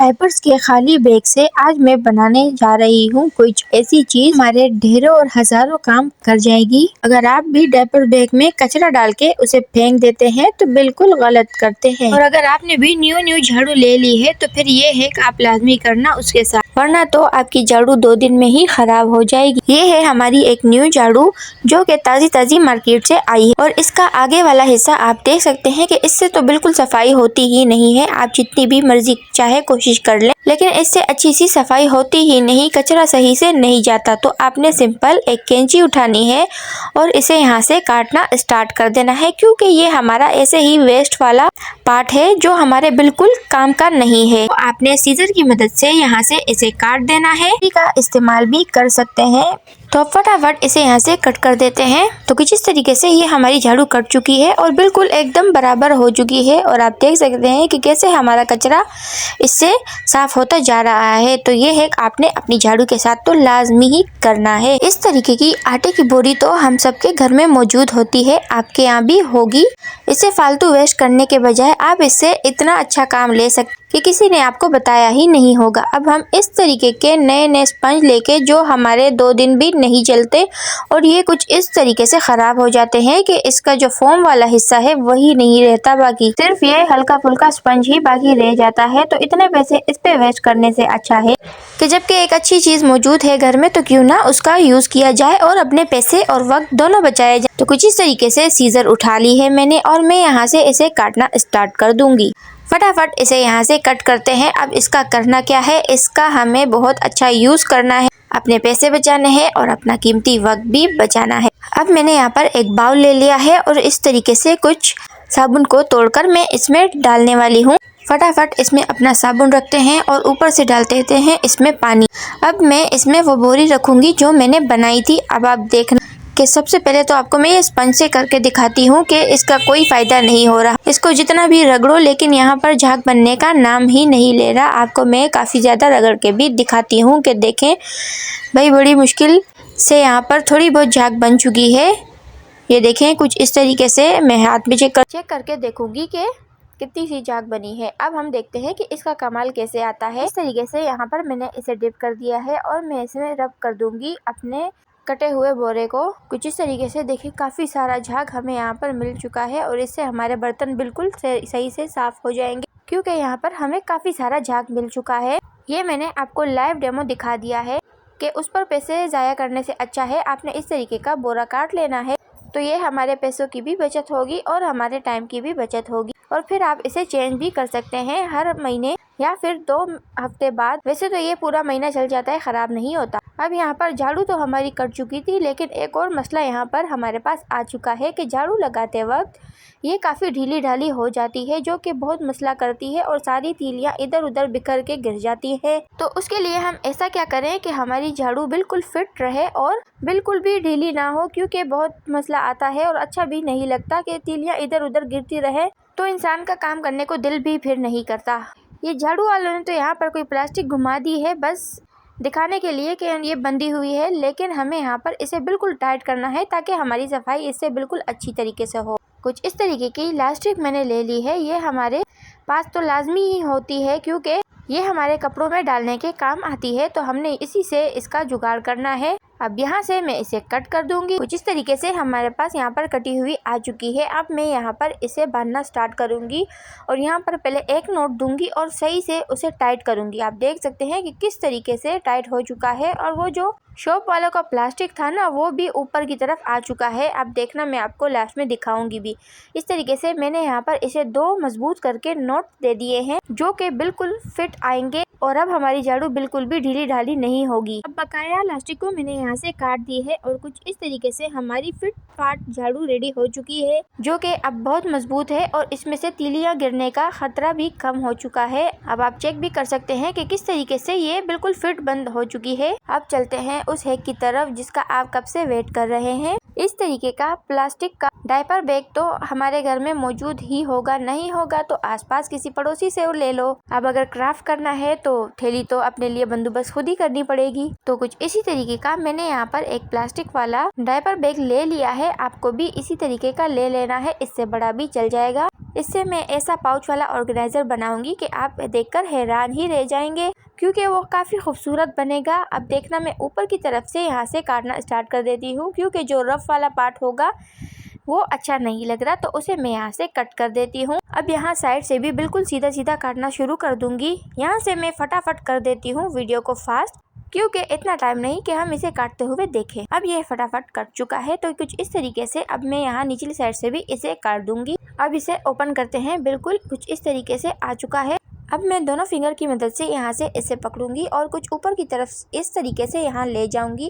Diapers के खाली bag से आज मैं बनाने जा रही हूँ कुछ ऐसी चीज हमारे ढेरों और हजारों काम कर जाएगी। अगर आप भी डायपर बैग में कचरा डाल के उसे फेंक देते हैं तो बिल्कुल गलत करते हैं। और अगर आपने भी न्यू झाड़ू ले ली है तो फिर ये है कि आप लाजमी करना उसके साथ, वरना तो आपकी झाड़ू 2 दिन में ही खराब हो जाएगी। ये है हमारी एक न्यू झाड़ू जो कि ताजी मार्केट से आई है और इसका आगे वाला हिस्सा आप देख सकते हैं कि इससे तो बिल्कुल सफाई होती ही नहीं है। आप जितनी भी मर्जी चाहे कोशिश कर ले, लेकिन इससे अच्छी सी सफाई होती ही नहीं, कचरा सही से नहीं जाता। तो आपने सिंपल एक कैंची उठानी है और इसे यहाँ से काटना स्टार्ट कर देना है, क्योंकि ये हमारा ऐसे ही वेस्ट वाला पार्ट है जो हमारे बिल्कुल काम का नहीं है। तो आपने सीजर की मदद से यहाँ से इसे काट देना है, का इस्तेमाल भी कर सकते हैं। तो फटाफट इसे यहाँ से कट कर देते हैं। तो कुछ इस तरीके से ये हमारी झाड़ू कट चुकी है और बिल्कुल एकदम बराबर हो चुकी है और आप देख सकते हैं कि कैसे हमारा कचरा इससे साफ होता जा रहा है। तो ये है आपने अपनी झाड़ू के साथ तो लाजमी ही करना है। इस तरीके की आटे की बोरी तो हम सबके घर में मौजूद होती है, आपके यहाँ भी होगी। इसे फालतू वेस्ट करने के बजाय आप इससे इतना अच्छा काम ले सकते कि किसी ने आपको बताया ही नहीं होगा। अब हम इस तरीके के नए स्पंज लेके जो हमारे 2 दिन भी नहीं चलते और ये कुछ इस तरीके से खराब हो जाते हैं कि इसका जो फोम वाला हिस्सा है वही नहीं रहता, बाकी सिर्फ ये हल्का फुल्का स्पंज ही बाकी रह जाता है। तो इतने पैसे इस पे वेस्ट करने से अच्छा है कि जबकि एक अच्छी चीज मौजूद है घर में तो क्यों ना उसका यूज किया जाए और अपने पैसे और वक्त दोनों बचाया जाए। तो कुछ इस तरीके से सीजर उठा ली है मैंने और मैं यहाँ से इसे काटना स्टार्ट कर दूंगी। फटाफट इसे यहाँ से कट करते हैं। अब इसका करना क्या है, इसका हमें बहुत अच्छा यूज करना है, अपने पैसे बचाने हैं और अपना कीमती वक्त भी बचाना है। अब मैंने यहाँ पर एक बाउल ले लिया है और इस तरीके से कुछ साबुन को तोड़कर मैं इसमें डालने वाली हूँ। फटाफट इसमें अपना साबुन रखते हैं और ऊपर से डालते देते हैं इसमें पानी। अब मैं इसमें वो बोरी रखूंगी जो मैंने बनाई थी। अब आप देखना कि सबसे पहले तो आपको मैं ये स्पंज से करके दिखाती हूँ कि इसका कोई फायदा नहीं हो रहा। इसको जितना भी रगड़ो लेकिन यहाँ पर झाग बनने का नाम ही नहीं ले रहा। आपको मैं काफ़ी ज़्यादा रगड़ के भी दिखाती हूँ कि देखें भाई, बड़ी मुश्किल से यहाँ पर थोड़ी बहुत झाग बन चुकी है। ये देखें कुछ इस तरीके से मैं हाथ में चेक करके देखूंगी कि कितनी सी झाग बनी है। अब हम देखते हैं कि इसका कमाल कैसे आता है। इस तरीके से यहाँ पर मैंने इसे डिप कर दिया है और मैं इसमें रब कर दूंगी अपने कटे हुए बोरे को। कुछ इस तरीके से देखिए काफ़ी सारा झाग हमें यहाँ पर मिल चुका है और इससे हमारे बर्तन बिल्कुल सही से साफ हो जाएंगे, क्योंकि यहाँ पर हमें काफ़ी सारा झाग मिल चुका है। ये मैंने आपको लाइव डेमो दिखा दिया है कि उस पर पैसे ज़ाया करने से अच्छा है आपने इस तरीके का बोरा काट लेना है। तो ये हमारे पैसों की भी बचत होगी और हमारे टाइम की भी बचत होगी। और फिर आप इसे चेंज भी कर सकते हैं हर महीने या फिर 2 हफ्ते बाद। वैसे तो ये पूरा महीना चल जाता है, ख़राब नहीं होता। अब यहाँ पर झाड़ू तो हमारी कट चुकी थी, लेकिन एक और मसला यहाँ पर हमारे पास आ चुका है कि झाड़ू लगाते वक्त ये काफ़ी ढीली ढाली हो जाती है, जो कि बहुत मसला करती है और सारी तीलियाँ इधर उधर बिखर के गिर जाती है। तो उसके लिए हम ऐसा क्या करें कि हमारी झाड़ू बिल्कुल फिट रहे और बिल्कुल भी ढीली ना हो, क्योंकि बहुत मसला आता है और अच्छा भी नहीं लगता कि तीलियाँ इधर उधर गिरती रहे, तो इंसान का काम करने को दिल भी फिर नहीं करता। ये झाड़ू वालों ने तो यहाँ पर कोई प्लास्टिक घुमा दी है बस दिखाने के लिए कि ये बंधी हुई है, लेकिन हमें यहाँ पर इसे बिल्कुल टाइट करना है ताकि हमारी सफाई इससे बिल्कुल अच्छी तरीके से हो। कुछ इस तरीके की इलास्टिक मैंने ले ली है। ये हमारे पास तो लाजमी ही होती है क्योंकि ये हमारे कपड़ों में डालने के काम आती है, तो हमने इसी से इसका जुगाड़ करना है। अब यहाँ से मैं इसे कट कर दूंगी। कुछ इस तरीके से हमारे पास यहाँ पर कटी हुई आ चुकी है। अब मैं यहाँ पर इसे बांधना स्टार्ट करूंगी और यहाँ पर पहले एक नोट दूंगी और सही से उसे टाइट करूंगी। आप देख सकते हैं कि किस तरीके से टाइट हो चुका है और वो जो शॉप वालों का प्लास्टिक था ना, वो भी ऊपर की तरफ आ चुका है। अब देखना, मैं आपको लास्ट में दिखाऊंगी भी। इस तरीके से मैंने यहाँ पर इसे 2 मजबूत करके नोट दे दिए हैं जो कि बिल्कुल फिट आएंगे और अब हमारी झाड़ू बिल्कुल भी ढीली ढाली नहीं होगी। अब बकाया प्लास्टिक को मैंने यहाँ से काट दी है और कुछ इस तरीके से हमारी फिट फाट झाड़ू रेडी हो चुकी है, जो कि अब बहुत मजबूत है और इसमें से तीलियां गिरने का खतरा भी कम हो चुका है। अब आप चेक भी कर सकते हैं कि किस तरीके से ये बिल्कुल फिट बंद हो चुकी है। अब चलते हैं उस हैक की तरफ जिसका आप कब से वेट कर रहे हैं। इस तरीके का प्लास्टिक का डायपर बैग तो हमारे घर में मौजूद ही होगा, नहीं होगा तो आसपास किसी पड़ोसी से ले लो। अब अगर क्राफ्ट करना है तो थैली तो अपने लिए बंदोबस्त खुद ही करनी पड़ेगी। तो कुछ इसी तरीके का मैंने यहाँ पर एक प्लास्टिक वाला डायपर बैग ले लिया है। आपको भी इसी तरीके का ले लेना है, इससे बड़ा भी चल जाएगा। इससे मैं ऐसा पाउच वाला ऑर्गेनाइजर बनाऊंगी कि आप देखकर हैरान ही रह जाएंगे, क्योंकि वो काफ़ी खूबसूरत बनेगा। अब देखना, मैं ऊपर की तरफ से यहाँ से काटना स्टार्ट कर देती हूँ, क्योंकि जो रफ वाला पार्ट होगा वो अच्छा नहीं लग रहा, तो उसे मैं यहाँ से कट कर देती हूँ। अब यहाँ साइड से भी बिल्कुल सीधा सीधा काटना शुरू कर दूंगी। यहाँ से मैं फटाफट कर देती हूँ वीडियो को फास्ट, क्योंकि इतना टाइम नहीं कि हम इसे काटते हुए देखें। अब ये फटाफट कट चुका है, तो कुछ इस तरीके से अब मैं यहाँ निचली साइड से भी इसे काट दूंगी। अब इसे ओपन करते हैं, बिल्कुल कुछ इस तरीके से आ चुका है। अब मैं दोनों फिंगर की मदद से यहाँ से इसे पकड़ूंगी और कुछ ऊपर की तरफ इस तरीके से यहाँ ले जाऊंगी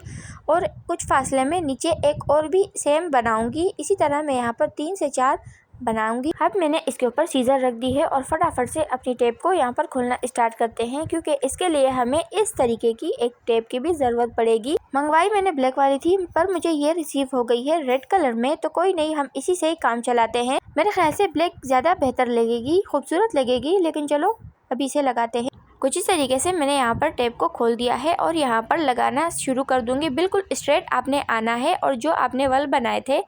और कुछ फासले में नीचे एक और भी सेम बनाऊंगी। इसी तरह मैं यहाँ पर 3 से 4 बनाऊंगी। अब मैंने इसके ऊपर सीजर रख दी है और फटाफट से अपनी टेप को यहाँ पर खोलना स्टार्ट करते हैं, क्योंकि इसके लिए हमें इस तरीके की एक टेप की भी जरूरत पड़ेगी। मंगवाई मैंने ब्लैक वाली थी, पर मुझे ये रिसीव हो गई है रेड कलर में, तो कोई नहीं, हम इसी से ही काम चलाते हैं। मेरे ख्याल से ब्लैक ज्यादा बेहतर लगेगी, खूबसूरत लगेगी, लेकिन चलो अभी इसे लगाते हैं। कुछ इस तरीके से मैंने यहाँ पर टेप को खोल दिया है और यहाँ पर लगाना शुरू कर दूंगी। बिल्कुल स्ट्रेट आपने आना है और जो आपने वल बनाए थे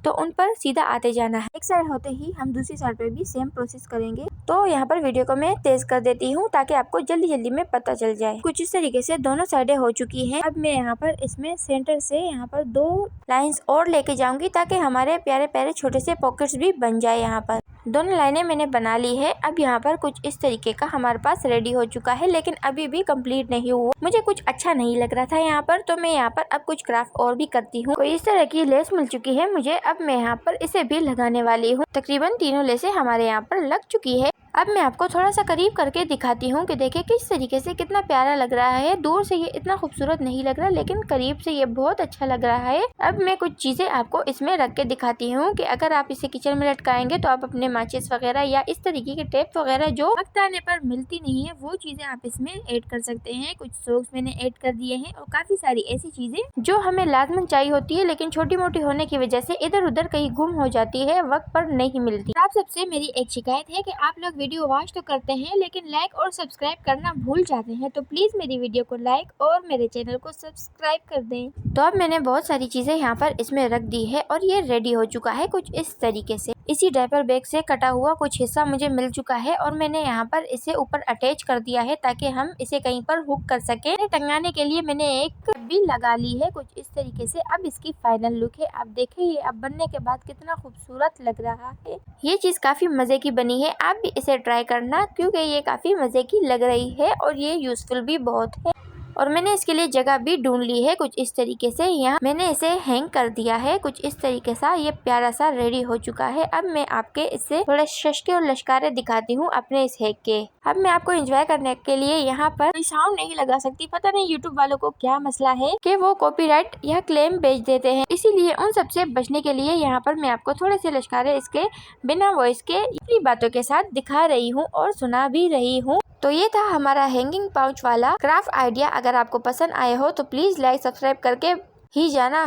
तो उन पर सीधा आते जाना है। एक साइड होते ही हम दूसरी साइड पे भी सेम प्रोसेस करेंगे। तो यहाँ पर वीडियो को मैं तेज कर देती हूँ ताकि आपको जल्दी जल्दी में पता चल जाए। कुछ इस तरीके से दोनों साइडें हो चुकी हैं। अब मैं यहाँ पर इसमें सेंटर से यहाँ पर 2 लाइंस और लेके जाऊंगी ताकि हमारे प्यारे प्यारे छोटे से पॉकेट्स भी बन जाए। यहाँ पर दोनों लाइनें मैंने बना ली है। अब यहाँ पर कुछ इस तरीके का हमारे पास रेडी हो चुका है, लेकिन अभी भी कंप्लीट नहीं हुआ। मुझे कुछ अच्छा नहीं लग रहा था यहाँ पर, तो मैं यहाँ पर अब कुछ क्राफ्ट और भी करती हूँ। कोई इस तरह की लेस मिल चुकी है मुझे। अब मैं यहाँ पर इसे भी लगाने वाली हूँ। तकरीबन तीनों लेसें हमारे यहाँ पर लग चुकी है। अब मैं आपको थोड़ा सा करीब करके दिखाती हूँ कि देखिए किस तरीके से कितना प्यारा लग रहा है। दूर से ये इतना खूबसूरत नहीं लग रहा, लेकिन करीब से ये बहुत अच्छा लग रहा है। अब मैं कुछ चीजें आपको इसमें रख के दिखाती हूँ कि अगर आप इसे किचन में लटकाएंगे तो आप अपने माचिस वगैरह या इस तरीके के टेप वगैरह जो वक्त आने पर मिलती नहीं है, वो चीजें आप इसमें ऐड कर सकते हैं। कुछ सॉक्स मैंने ऐड कर दिए हैं और काफी सारी ऐसी चीजें जो हमें लाजमन चाहिए होती है, लेकिन छोटी मोटी होने की वजह से इधर उधर कहीं गुम हो जाती है, वक्त पर नहीं मिलती। आप सबसे मेरी एक शिकायत है कि आप लोग वीडियो वॉच तो करते हैं लेकिन लाइक और सब्सक्राइब करना भूल जाते हैं, तो प्लीज मेरी वीडियो को लाइक और मेरे चैनल को सब्सक्राइब कर दें। तो अब मैंने बहुत सारी चीजें यहाँ पर इसमें रख दी है और ये रेडी हो चुका है कुछ इस तरीके से। इसी डायपर बैग से कटा हुआ कुछ हिस्सा मुझे मिल चुका है और मैंने यहाँ पर इसे ऊपर अटैच कर दिया है ताकि हम इसे कहीं पर हुक कर सके। टंगाने के लिए मैंने एक भी लगा ली है कुछ इस तरीके से। अब इसकी फाइनल लुक है। अब देखिए ये अब बनने के बाद कितना खूबसूरत लग रहा है। ये चीज काफी मजे की बनी है, आप भी इसे ट्राई करना, क्योंकि ये काफी मजे की लग रही है और ये यूजफुल भी बहुत है। और मैंने इसके लिए जगह भी ढूंढ ली है कुछ इस तरीके से। यहाँ मैंने इसे हैंग कर दिया है कुछ इस तरीके सा। ये प्यारा सा रेडी हो चुका है। अब मैं आपके इससे थोड़े शशके और लश्कारे दिखाती हूँ अपने इस हैक के। अब मैं आपको एंजॉय करने के लिए यहाँ पर कोई साउंड नहीं लगा सकती। पता नहीं यूट्यूब वालों को क्या मसला है कि वो कॉपीराइट या क्लेम भेज देते हैं, इसीलिए उन सबसे बचने के लिए यहाँ पर मैं आपको थोड़े से लश्कारे इसके बिना वॉइस के अपनी बातों के साथ दिखा रही हूँ और सुना भी रही हूँ। तो ये था हमारा हैंगिंग पाउच वाला क्राफ्ट आइडिया। अगर आपको पसंद आए हो तो प्लीज लाइक सब्सक्राइब करके ही जाना,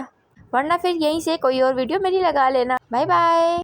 वरना फिर यहीं से कोई और वीडियो मेरी लगा लेना। Bye bye.